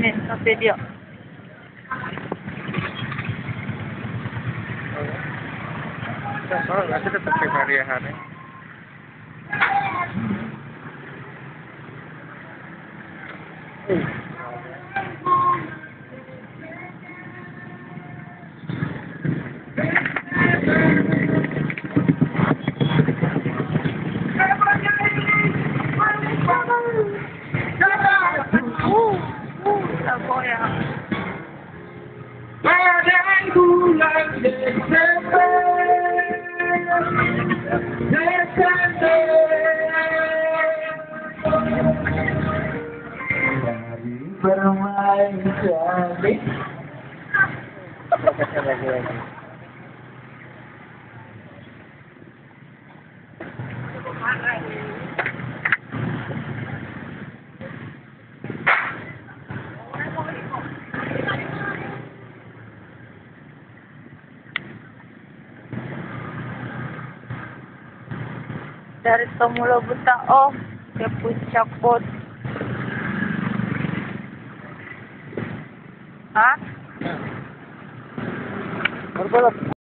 ni, kafe dia. Oh, nanti tetap ke hari-hari. Saboya. Badai bulan Desember, mari bermain cantik. Lagi. Dari Mula Butao ke Puncak Pot. Ha? Berbalap.